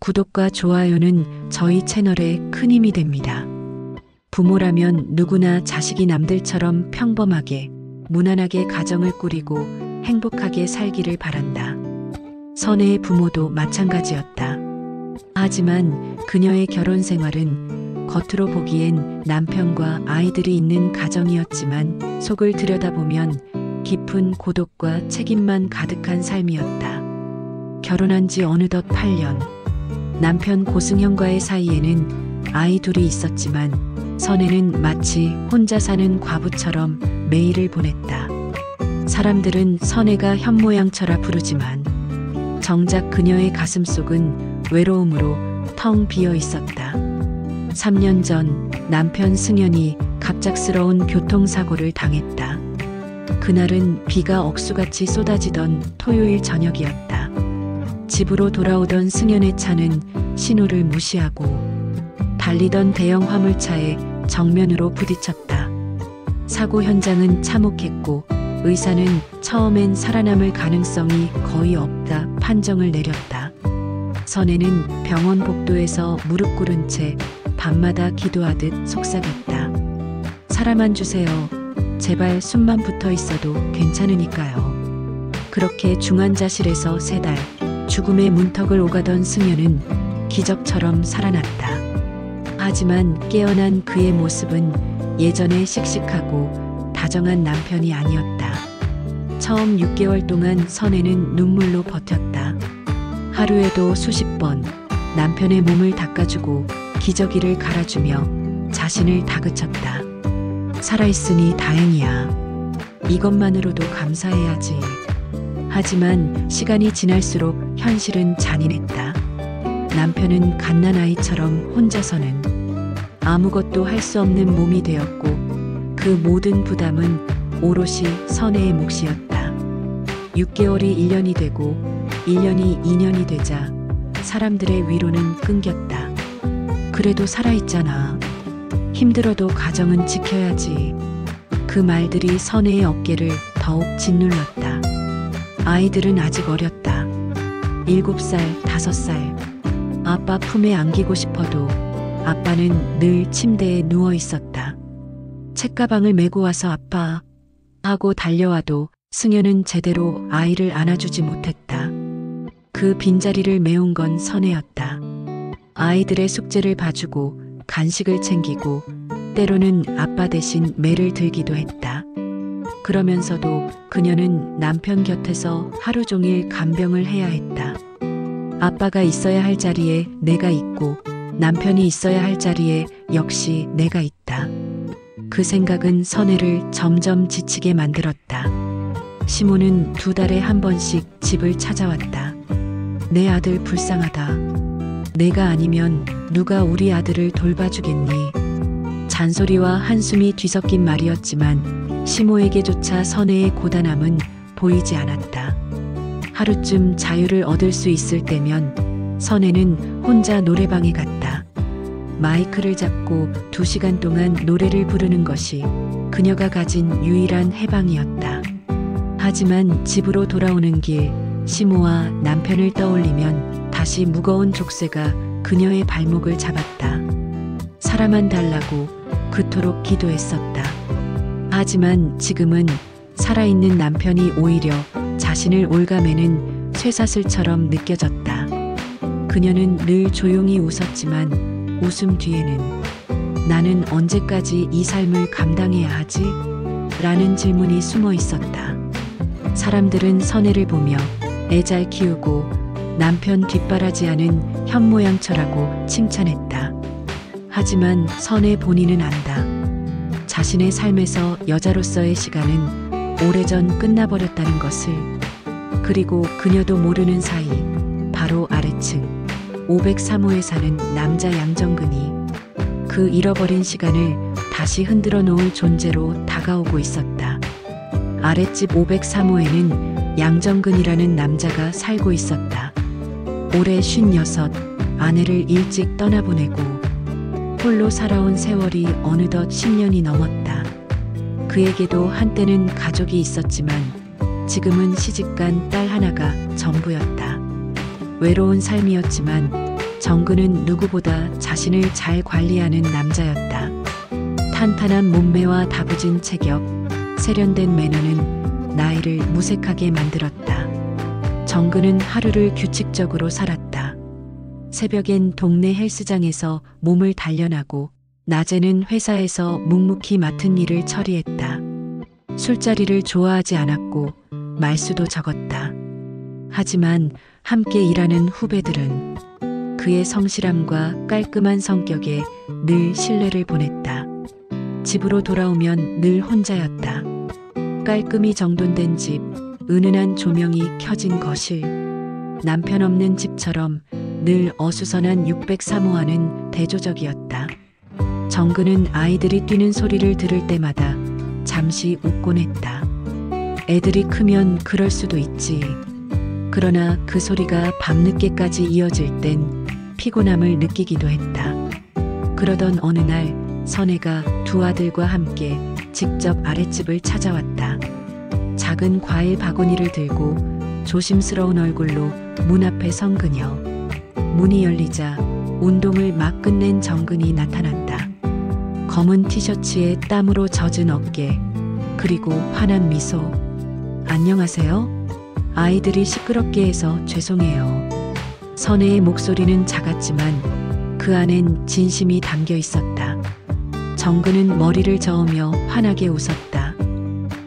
구독과 좋아요는 저희 채널에 큰 힘이 됩니다. 부모라면 누구나 자식이 남들처럼 평범하게, 무난하게 가정을 꾸리고 행복하게 살기를 바란다. 선혜의 부모도 마찬가지였다. 하지만 그녀의 결혼 생활은 겉으로 보기엔 남편과 아이들이 있는 가정이었지만 속을 들여다보면 깊은 고독과 책임만 가득한 삶이었다. 결혼한 지 어느덧 8년. 남편 고승현과의 사이에는 아이 둘이 있었지만 선혜는 마치 혼자 사는 과부처럼 매일을 보냈다. 사람들은 선혜가 현모양처라 부르지만 정작 그녀의 가슴속은 외로움으로 텅 비어 있었다. 3년 전 남편 승현이 갑작스러운 교통사고를 당했다. 그날은 비가 억수같이 쏟아지던 토요일 저녁이었다. 집으로 돌아오던 승현의 차는 신호를 무시하고 달리던 대형 화물차에 정면으로 부딪혔다. 사고 현장은 참혹했고 의사는 처음엔 살아남을 가능성이 거의 없다 판정을 내렸다. 선혜는 병원 복도에서 무릎 꿇은 채 밤마다 기도하듯 속삭였다. 살아만 주세요. 제발 숨만 붙어 있어도 괜찮으니까요. 그렇게 중환자실에서 3달 죽음의 문턱을 오가던 승현은 기적처럼 살아났다. 하지만 깨어난 그의 모습은 예전의 씩씩하고 다정한 남편이 아니었다. 처음 6개월 동안 선혜는 눈물로 버텼다. 하루에도 수십 번 남편의 몸을 닦아주고 기저귀를 갈아주며 자신을 다그쳤다. 살아있으니 다행이야. 이것만으로도 감사해야지. 하지만 시간이 지날수록 현실은 잔인했다. 남편은 갓난아이처럼 혼자서는 아무것도 할 수 없는 몸이 되었고 그 모든 부담은 오롯이 선혜의 몫이었다. 6개월이 1년이 되고 1년이 2년이 되자 사람들의 위로는 끊겼다. 그래도 살아있잖아. 힘들어도 가정은 지켜야지. 그 말들이 선혜의 어깨를 더욱 짓눌렀다. 아이들은 아직 어렸다. 7살, 5살. 아빠 품에 안기고 싶어도 아빠는 늘 침대에 누워 있었다. 책가방을 메고 와서 아빠 하고 달려와도 승현은 제대로 아이를 안아주지 못했다. 그 빈자리를 메운 건 선혜였다. 아이들의 숙제를 봐주고 간식을 챙기고 때로는 아빠 대신 매를 들기도 했다. 그러면서도 그녀는 남편 곁에서 하루 종일 간병을 해야 했다. 아빠가 있어야 할 자리에 내가 있고 남편이 있어야 할 자리에 역시 내가 있다. 그 생각은 선혜를 점점 지치게 만들었다. 시모는 2달에 한 번씩 집을 찾아왔다. 내 아들 불쌍하다. 내가 아니면 누가 우리 아들을 돌봐주겠니? 잔소리와 한숨이 뒤섞인 말이었지만 시모에게조차 선혜의 고단함은 보이지 않았다. 하루쯤 자유를 얻을 수 있을 때면 선혜는 혼자 노래방에 갔다. 마이크를 잡고 2시간 동안 노래를 부르는 것이 그녀가 가진 유일한 해방이었다. 하지만 집으로 돌아오는 길 시모와 남편을 떠올리면 다시 무거운 족쇄가 그녀의 발목을 잡았다. 살아만 달라고 그토록 기도했었다. 하지만 지금은 살아있는 남편이 오히려 자신을 올가매는 쇠사슬처럼 느껴졌다. 그녀는 늘 조용히 웃었지만 웃음 뒤에는 나는 언제까지 이 삶을 감당해야 하지? 라는 질문이 숨어 있었다. 사람들은 선혜를 보며 애 잘 키우고 남편 뒷바라지하는 현모양처라고 칭찬했다. 하지만 선혜 본인은 안다. 자신의 삶에서 여자로서의 시간은 오래전 끝나버렸다는 것을. 그리고 그녀도 모르는 사이 바로 아래층 503호에 사는 남자 양정근이 그 잃어버린 시간을 다시 흔들어 놓을 존재로 다가오고 있었다. 아랫집 503호에는 양정근이라는 남자가 살고 있었다. 올해 56, 아내를 일찍 떠나보내고 홀로 살아온 세월이 어느덧 10년이 넘었다. 그에게도 한때는 가족이 있었지만 지금은 시집간 딸 하나가 전부였다. 외로운 삶이었지만 정근은 누구보다 자신을 잘 관리하는 남자였다. 탄탄한 몸매와 다부진 체격, 세련된 매너는 나이를 무색하게 만들었다. 정근은 하루를 규칙적으로 살았다. 새벽엔 동네 헬스장에서 몸을 단련하고 낮에는 회사에서 묵묵히 맡은 일을 처리했다. 술자리를 좋아하지 않았고 말수도 적었다. 하지만 함께 일하는 후배들은 그의 성실함과 깔끔한 성격에 늘 신뢰를 보냈다. 집으로 돌아오면 늘 혼자였다. 깔끔히 정돈된 집, 은은한 조명이 켜진 거실, 남편 없는 집처럼 늘 어수선한 603호와는 대조적이었다. 정근은 아이들이 뛰는 소리를 들을 때마다 잠시 웃곤 했다. 애들이 크면 그럴 수도 있지. 그러나 그 소리가 밤늦게까지 이어질 땐 피곤함을 느끼기도 했다. 그러던 어느 날 선혜가 두 아들과 함께 직접 아랫집을 찾아왔다. 작은 과일 바구니를 들고 조심스러운 얼굴로 문 앞에 선 그녀. 문이 열리자 운동을 막 끝낸 정근이 나타난다. 검은 티셔츠에 땀으로 젖은 어깨, 그리고 환한 미소. 안녕하세요? 아이들이 시끄럽게 해서 죄송해요. 선혜의 목소리는 작았지만 그 안엔 진심이 담겨 있었다. 정근은 머리를 저으며 환하게 웃었다.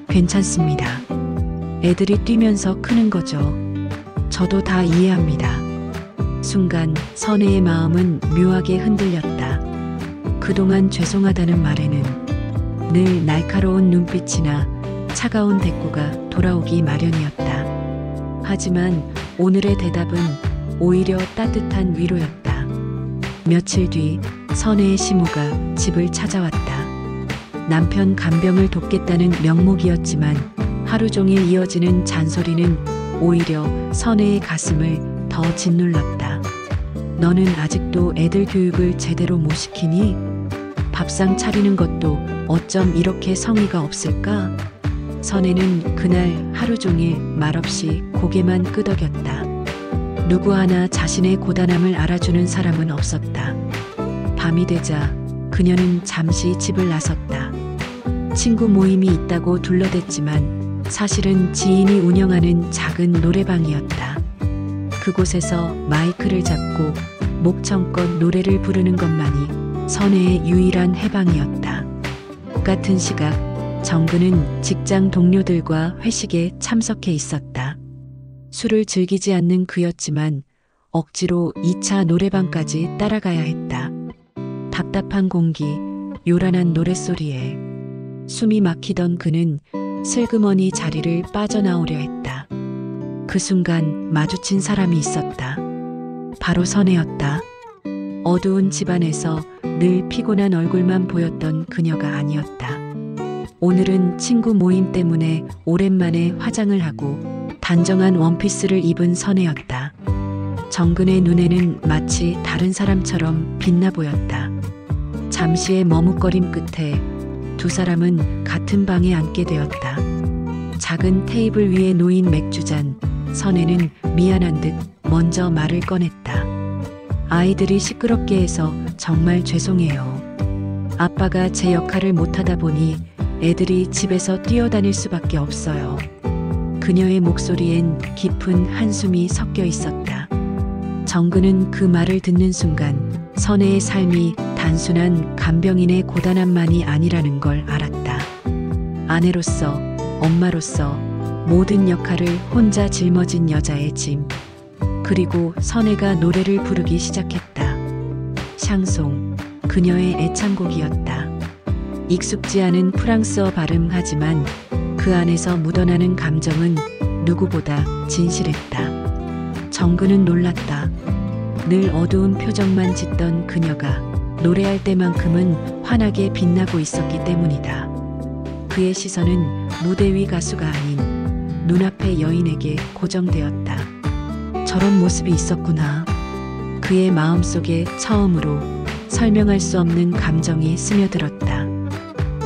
괜찮습니다. 애들이 뛰면서 크는 거죠. 저도 다 이해합니다. 순간 선혜의 마음은 묘하게 흔들렸다. 그동안 죄송하다는 말에는 늘 날카로운 눈빛이나 차가운 대꾸가 돌아오기 마련이었다. 하지만 오늘의 대답은 오히려 따뜻한 위로였다. 며칠 뒤 선혜의 시무가 집을 찾아왔다. 남편 간병을 돕겠다는 명목이었지만 하루 종일 이어지는 잔소리는 오히려 선혜의 가슴을 더 짓눌렀다. 너는 아직도 애들 교육을 제대로 못 시키니? 밥상 차리는 것도 어쩜 이렇게 성의가 없을까? 선혜는 그날 하루 종일 말없이 고개만 끄덕였다. 누구 하나 자신의 고단함을 알아주는 사람은 없었다. 밤이 되자 그녀는 잠시 집을 나섰다. 친구 모임이 있다고 둘러댔지만 사실은 지인이 운영하는 작은 노래방이었다. 그곳에서 마이크를 잡고 목청껏 노래를 부르는 것만이 선혜의 유일한 해방이었다. 같은 시각 정근은 직장 동료들과 회식에 참석해 있었다. 술을 즐기지 않는 그였지만 억지로 2차 노래방까지 따라가야 했다. 답답한 공기, 요란한 노랫소리에 숨이 막히던 그는 슬그머니 자리를 빠져나오려 했다. 그 순간 마주친 사람이 있었다. 바로 선혜였다. 어두운 집안에서 늘 피곤한 얼굴만 보였던 그녀가 아니었다. 오늘은 친구 모임 때문에 오랜만에 화장을 하고 단정한 원피스를 입은 선혜였다. 정근의 눈에는 마치 다른 사람처럼 빛나 보였다. 잠시의 머뭇거림 끝에 두 사람은 같은 방에 앉게 되었다. 작은 테이블 위에 놓인 맥주잔, 선혜는 미안한 듯 먼저 말을 꺼냈다. 아이들이 시끄럽게 해서 정말 죄송해요. 아빠가 제 역할을 못하다 보니 애들이 집에서 뛰어다닐 수밖에 없어요. 그녀의 목소리엔 깊은 한숨이 섞여 있었다. 정근은 그 말을 듣는 순간 선혜의 삶이 단순한 간병인의 고단함만이 아니라는 걸 알았다. 아내로서, 엄마로서 모든 역할을 혼자 짊어진 여자의 짐. 그리고 선혜가 노래를 부르기 시작했다. 샹송, 그녀의 애창곡이었다. 익숙지 않은 프랑스어 발음하지만 그 안에서 묻어나는 감정은 누구보다 진실했다. 정근은 놀랐다. 늘 어두운 표정만 짓던 그녀가 노래할 때만큼은 환하게 빛나고 있었기 때문이다. 그의 시선은 무대 위 가수가 아닌 눈앞의 여인에게 고정되었다. 저런 모습이 있었구나. 그의 마음속에 처음으로 설명할 수 없는 감정이 스며들었다.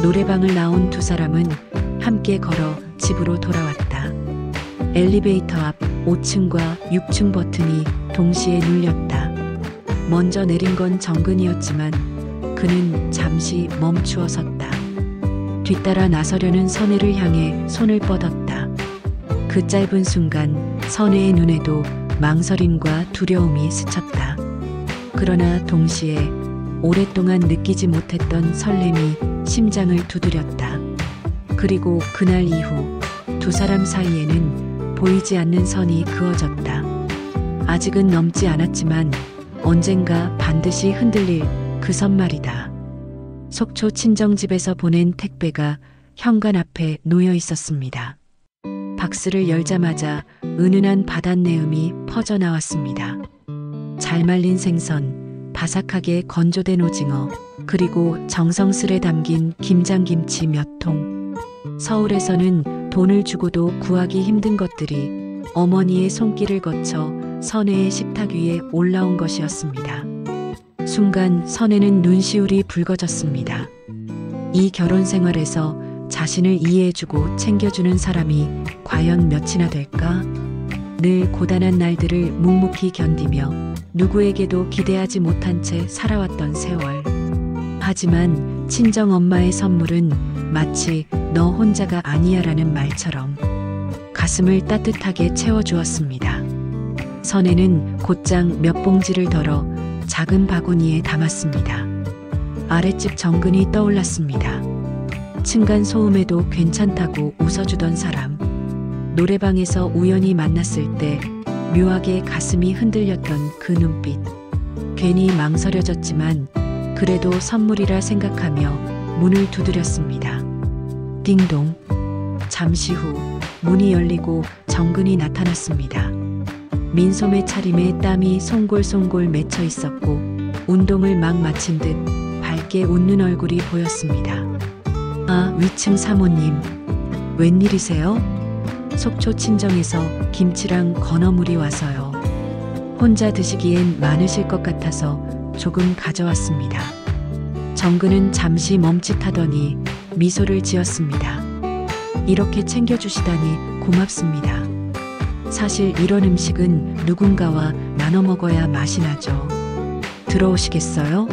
노래방을 나온 두 사람은 함께 걸어 집으로 돌아왔다. 엘리베이터 앞 5층과 6층 버튼이 동시에 눌렸다. 먼저 내린 건 정근이었지만 그는 잠시 멈추어 섰다. 뒤따라 나서려는 선혜를 향해 손을 뻗었다. 그 짧은 순간 선혜의 눈에도 망설임과 두려움이 스쳤다. 그러나 동시에 오랫동안 느끼지 못했던 설렘이 심장을 두드렸다. 그리고 그날 이후 두 사람 사이에는 보이지 않는 선이 그어졌다. 아직은 넘지 않았지만 언젠가 반드시 흔들릴 그 선 말이다. 속초 친정집에서 보낸 택배가 현관 앞에 놓여 있었습니다. 박스를 열자마자 은은한 바닷내음이 퍼져나왔습니다. 잘 말린 생선, 바삭하게 건조된 오징어, 그리고 정성스레 담긴 김장김치 몇 통. 서울에서는 돈을 주고도 구하기 힘든 것들이 어머니의 손길을 거쳐 선혜의 식탁 위에 올라온 것이었습니다. 순간 선혜는 눈시울이 붉어졌습니다. 이 결혼 생활에서 자신을 이해해주고 챙겨주는 사람이 과연 몇이나 될까? 늘 고단한 날들을 묵묵히 견디며 누구에게도 기대하지 못한 채 살아왔던 세월. 하지만 친정엄마의 선물은 마치 너 혼자가 아니야라는 말처럼 가슴을 따뜻하게 채워주었습니다. 선혜는 곧장 몇 봉지를 덜어 작은 바구니에 담았습니다. 아랫집 정근이 떠올랐습니다. 층간소음에도 괜찮다고 웃어주던 사람. 노래방에서 우연히 만났을 때 묘하게 가슴이 흔들렸던 그 눈빛. 괜히 망설여졌지만 그래도 선물이라 생각하며 문을 두드렸습니다. 띵동. 잠시 후 문이 열리고 정근이 나타났습니다. 민소매 차림에 땀이 송골송골 맺혀 있었고 운동을 막 마친 듯 밝게 웃는 얼굴이 보였습니다. 아, 위층 사모님. 웬일이세요? 속초 친정에서 김치랑 건어물이 와서요. 혼자 드시기엔 많으실 것 같아서 조금 가져왔습니다. 정근은 잠시 멈칫하더니 미소를 지었습니다. 이렇게 챙겨주시다니 고맙습니다. 사실 이런 음식은 누군가와 나눠 먹어야 맛이 나죠. 들어오시겠어요?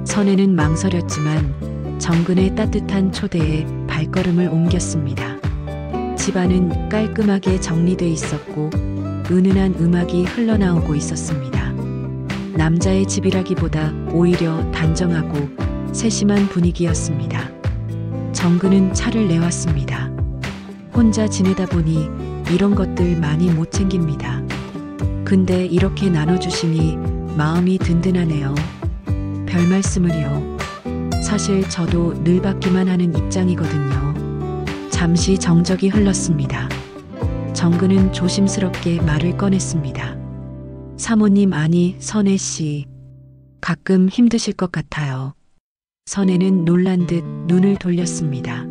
선혜는 망설였지만 정근의 따뜻한 초대에 발걸음을 옮겼습니다. 집안은 깔끔하게 정리돼 있었고 은은한 음악이 흘러나오고 있었습니다. 남자의 집이라기보다 오히려 단정하고 세심한 분위기였습니다. 정근은 차를 내왔습니다. 혼자 지내다 보니 이런 것들 많이 못 챙깁니다. 근데 이렇게 나눠주시니 마음이 든든하네요. 별 말씀을요. 사실 저도 늘 받기만 하는 입장이거든요. 잠시 정적이 흘렀습니다. 정근은 조심스럽게 말을 꺼냈습니다. 사모님, 아니 선혜 씨. 가끔 힘드실 것 같아요. 선혜는 놀란 듯 눈을 돌렸습니다.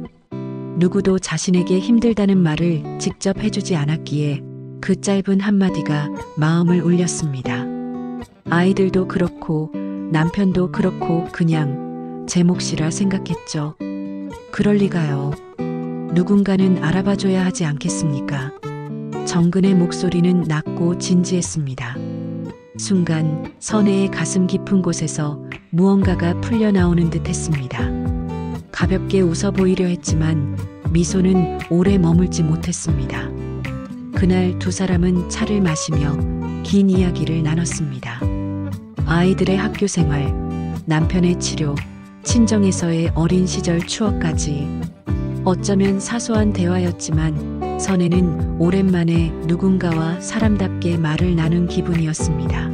누구도 자신에게 힘들다는 말을 직접 해주지 않았기에 그 짧은 한마디가 마음을 울렸습니다. 아이들도 그렇고 남편도 그렇고 그냥 제 몫이라 생각했죠. 그럴 리가요. 누군가는 알아봐줘야 하지 않겠습니까? 정근의 목소리는 낮고 진지했습니다. 순간 선혜의 가슴 깊은 곳에서 무언가가 풀려나오는 듯 했습니다. 가볍게 웃어 보이려 했지만 미소는 오래 머물지 못했습니다. 그날 두 사람은 차를 마시며 긴 이야기를 나눴습니다. 아이들의 학교 생활, 남편의 치료, 친정에서의 어린 시절 추억까지. 어쩌면 사소한 대화였지만 선혜는 오랜만에 누군가와 사람답게 말을 나눈 기분이었습니다.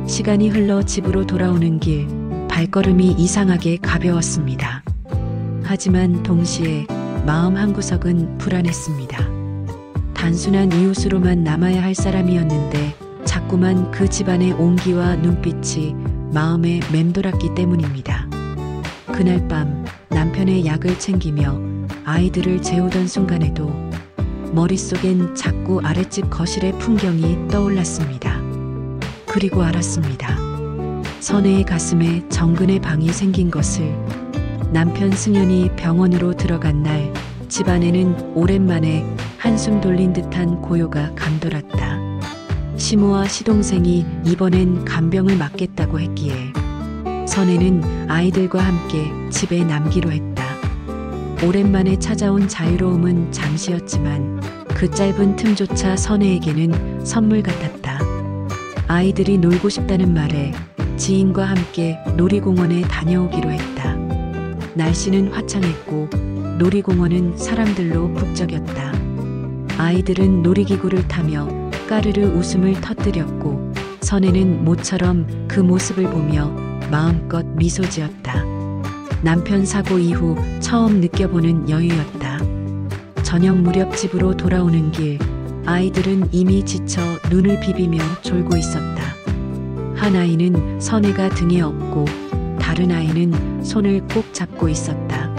시간이 흘러 집으로 돌아오는 길, 발걸음이 이상하게 가벼웠습니다. 하지만 동시에 마음 한구석은 불안했습니다. 단순한 이웃으로만 남아야 할 사람이었는데 자꾸만 그 집안의 온기와 눈빛이 마음에 맴돌았기 때문입니다. 그날 밤 남편의 약을 챙기며 아이들을 재우던 순간에도 머릿속엔 자꾸 아랫집 거실의 풍경이 떠올랐습니다. 그리고 알았습니다. 선혜의 가슴에 정근의 방이 생긴 것을. 남편 승현이 병원으로 들어간 날 집안에는 오랜만에 한숨 돌린 듯한 고요가 감돌았다. 시모와 시동생이 이번엔 간병을 맡겠다고 했기에 선혜는 아이들과 함께 집에 남기로 했다. 오랜만에 찾아온 자유로움은 잠시였지만 그 짧은 틈조차 선혜에게는 선물 같았다. 아이들이 놀고 싶다는 말에 지인과 함께 놀이공원에 다녀오기로 했다. 날씨는 화창했고 놀이공원은 사람들로 북적였다. 아이들은 놀이기구를 타며 까르르 웃음을 터뜨렸고 선혜는 모처럼 그 모습을 보며 마음껏 미소 지었다. 남편 사고 이후 처음 느껴보는 여유였다. 저녁 무렵 집으로 돌아오는 길, 아이들은 이미 지쳐 눈을 비비며 졸고 있었다. 한 아이는 선혜가 등에 업고 다른 아이는 손을 꼭 잡고 있었다.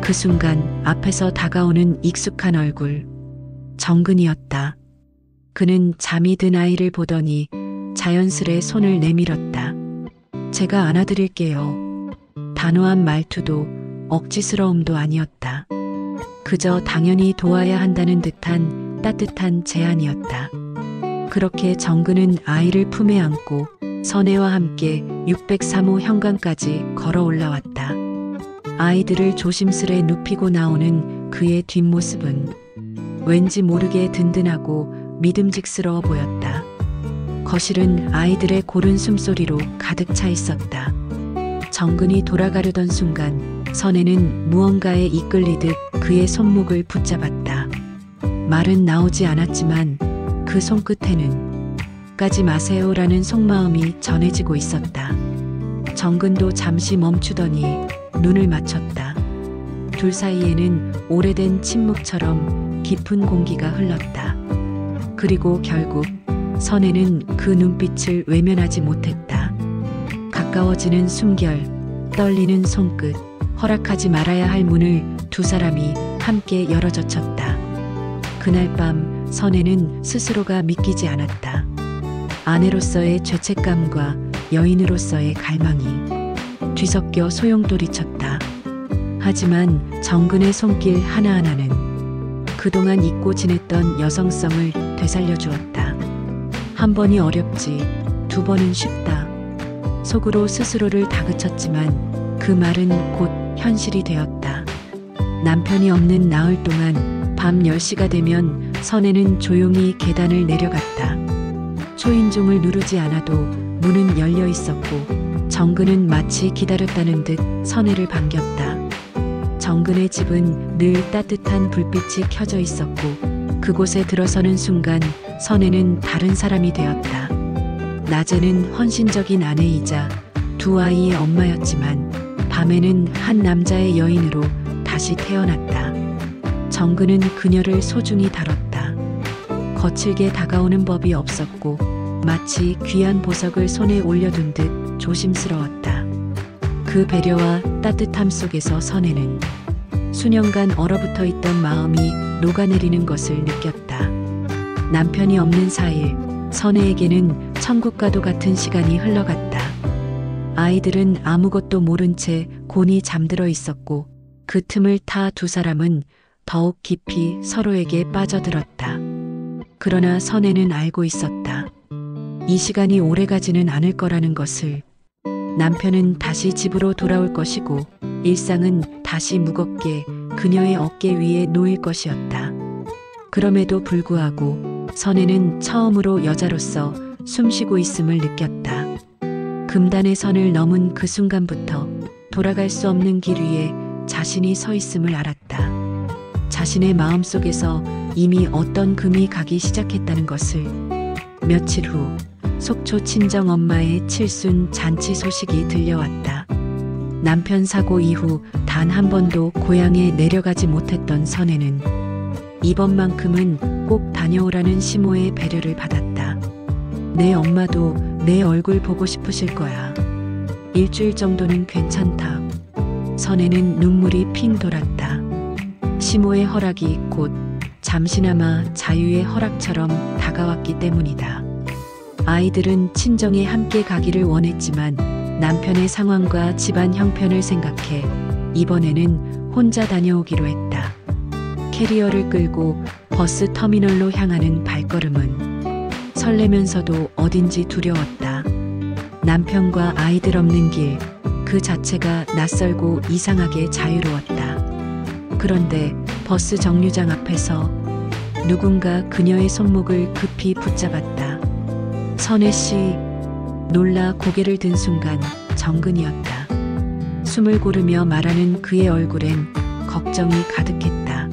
그 순간 앞에서 다가오는 익숙한 얼굴, 정근이었다. 그는 잠이 든 아이를 보더니 자연스레 손을 내밀었다. 제가 안아드릴게요. 단호한 말투도 억지스러움도 아니었다. 그저 당연히 도와야 한다는 듯한 따뜻한 제안이었다. 그렇게 정근은 아이를 품에 안고 선혜와 함께 603호 현관까지 걸어 올라왔다. 아이들을 조심스레 눕히고 나오는 그의 뒷모습은 왠지 모르게 든든하고 믿음직스러워 보였다. 거실은 아이들의 고른 숨소리로 가득 차 있었다. 정근이 돌아가려던 순간 선혜는 무언가에 이끌리듯 그의 손목을 붙잡았다. 말은 나오지 않았지만 그 손끝에는 가지 마세요라는 속마음이 전해지고 있었다. 정근도 잠시 멈추더니 눈을 맞췄다. 둘 사이에는 오래된 침묵처럼 깊은 공기가 흘렀다. 그리고 결국 선혜는 그 눈빛을 외면하지 못했다. 가까워지는 숨결, 떨리는 손끝, 허락하지 말아야 할 문을 두 사람이 함께 열어젖혔다. 그날 밤 선혜는 스스로가 믿기지 않았다. 아내로서의 죄책감과 여인으로서의 갈망이 뒤섞여 소용돌이쳤다. 하지만 정근의 손길 하나하나는 그동안 잊고 지냈던 여성성을 되살려 주었다. 한 번이 어렵지, 두 번은 쉽다. 속으로 스스로를 다그쳤지만 그 말은 곧 현실이 되었다. 남편이 없는 나흘 동안 밤 10시가 되면 선혜는 조용히 계단을 내려갔다. 초인종을 누르지 않아도 문은 열려 있었고 정근은 마치 기다렸다는 듯 선혜를 반겼다. 정근의 집은 늘 따뜻한 불빛이 켜져 있었고 그곳에 들어서는 순간 선혜는 다른 사람이 되었다. 낮에는 헌신적인 아내이자 두 아이의 엄마였지만 밤에는 한 남자의 여인으로 다시 태어났다. 정근은 그녀를 소중히 다뤘다. 거칠게 다가오는 법이 없었고 마치 귀한 보석을 손에 올려둔 듯 조심스러웠다. 그 배려와 따뜻함 속에서 선혜는 수년간 얼어붙어 있던 마음이 녹아내리는 것을 느꼈다. 남편이 없는 4일, 선혜에게는 천국과도 같은 시간이 흘러갔다. 아이들은 아무것도 모른 채 곤히 잠들어 있었고 그 틈을 타 두 사람은 더욱 깊이 서로에게 빠져들었다. 그러나 선혜는 알고 있었다. 이 시간이 오래가지는 않을 거라는 것을. 남편은 다시 집으로 돌아올 것이고 일상은 다시 무겁게 그녀의 어깨 위에 놓일 것이었다. 그럼에도 불구하고 선혜는 처음으로 여자로서 숨쉬고 있음을 느꼈다. 금단의 선을 넘은 그 순간부터 돌아갈 수 없는 길 위에 자신이 서 있음을 알았다. 자신의 마음속에서 이미 어떤 금이 가기 시작했다는 것을. 며칠 후 속초 친정 엄마의 칠순 잔치 소식이 들려왔다. 남편 사고 이후 단 한 번도 고향에 내려가지 못했던 선혜는 이번만큼은 꼭 다녀오라는 시모의 배려를 받았다. 내 엄마도 내 얼굴 보고 싶으실 거야. 일주일 정도는 괜찮다. 선혜는 눈물이 핑 돌았다. 시모의 허락이 곧 잠시나마 자유의 허락처럼 다가왔기 때문이다. 아이들은 친정에 함께 가기를 원했지만 남편의 상황과 집안 형편을 생각해 이번에는 혼자 다녀오기로 했다. 캐리어를 끌고 버스 터미널로 향하는 발걸음은 설레면서도 어딘지 두려웠다. 남편과 아이들 없는 길, 그 자체가 낯설고 이상하게 자유로웠다. 그런데 버스 정류장 앞에서 누군가 그녀의 손목을 급히 붙잡았다. 선혜 씨, 놀라 고개를 든 순간 정근이었다. 숨을 고르며 말하는 그의 얼굴엔 걱정이 가득했다.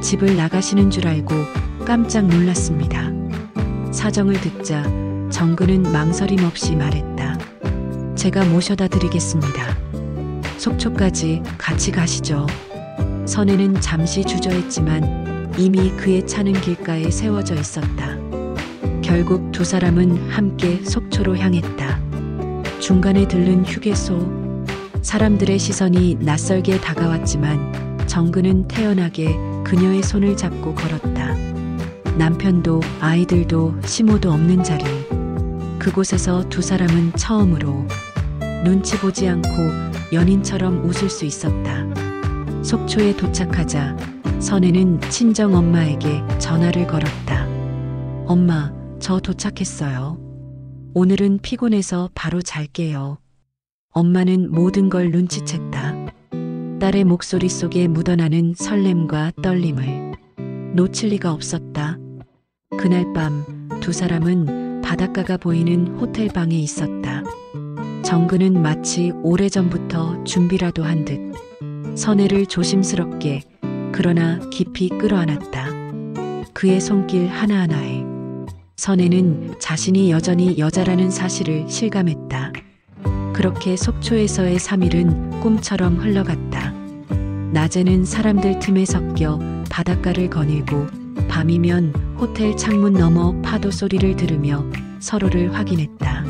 집을 나가시는 줄 알고 깜짝 놀랐습니다. 사정을 듣자 정근은 망설임 없이 말했다. 제가 모셔다 드리겠습니다. 속초까지 같이 가시죠. 선혜는 잠시 주저했지만 이미 그의 차는 길가에 세워져 있었다. 결국 두 사람은 함께 속초로 향했다. 중간에 들른 휴게소. 사람들의 시선이 낯설게 다가왔지만 정근은 태연하게 그녀의 손을 잡고 걸었다. 남편도 아이들도 시모도 없는 자리. 그곳에서 두 사람은 처음으로 눈치 보지 않고 연인처럼 웃을 수 있었다. 속초에 도착하자 선혜는 친정 엄마에게 전화를 걸었다. 엄마, 저 도착했어요. 오늘은 피곤해서 바로 잘게요. 엄마는 모든 걸 눈치챘다. 딸의 목소리 속에 묻어나는 설렘과 떨림을 놓칠 리가 없었다. 그날 밤 두 사람은 바닷가가 보이는 호텔 방에 있었다. 정근은 마치 오래전부터 준비라도 한 듯 선혜를 조심스럽게 그러나 깊이 끌어안았다. 그의 손길 하나하나에 선혜는 자신이 여전히 여자라는 사실을 실감했다. 그렇게 속초에서의 3일은 꿈처럼 흘러갔다. 낮에는 사람들 틈에 섞여 바닷가를 거닐고 밤이면 호텔 창문 너머 파도 소리를 들으며 서로를 확인했다.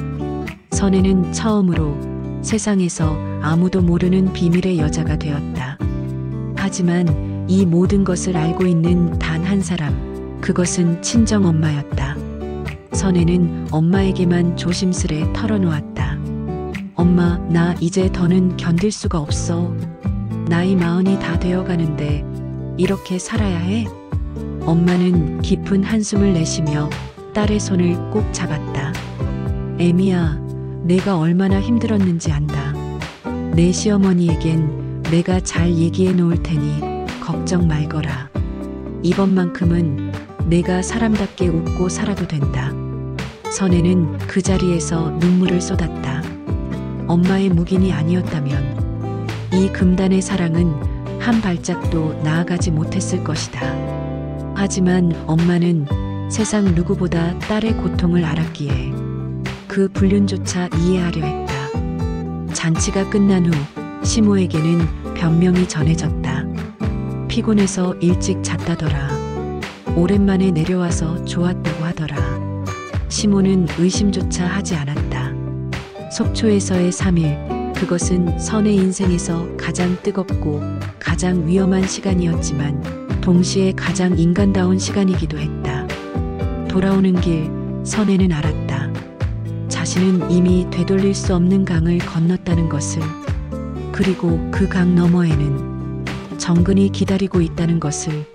선혜는 처음으로 세상에서 아무도 모르는 비밀의 여자가 되었다. 하지만 이 모든 것을 알고 있는 단 한 사람, 그것은 친정 엄마였다. 선혜는 엄마에게만 조심스레 털어놓았다. 엄마, 나 이제 더는 견딜 수가 없어. 나이 40이 다 되어가는데 이렇게 살아야 해? 엄마는 깊은 한숨을 내쉬며 딸의 손을 꼭 잡았다. 애미야, 내가 얼마나 힘들었는지 안다. 내 시어머니에겐 내가 잘 얘기해 놓을 테니 걱정 말거라. 이번만큼은 내가 사람답게 웃고 살아도 된다. 선혜는 그 자리에서 눈물을 쏟았다. 엄마의 묵인이 아니었다면 이 금단의 사랑은 한 발짝도 나아가지 못했을 것이다. 하지만 엄마는 세상 누구보다 딸의 고통을 알았기에 그 불륜조차 이해하려 했다. 잔치가 끝난 후 시모에게는 변명이 전해졌다. 피곤해서 일찍 잤다더라. 오랜만에 내려와서 좋았다고 하더라. 시모는 의심조차 하지 않았다. 속초에서의 3일, 그것은 선의 인생에서 가장 뜨겁고 가장 위험한 시간이었지만 동시에 가장 인간다운 시간이기도 했다. 돌아오는 길, 선혜는 알았다. 자신은 이미 되돌릴 수 없는 강을 건넜다는 것을. 그리고 그 강 너머에는 정근이 기다리고 있다는 것을.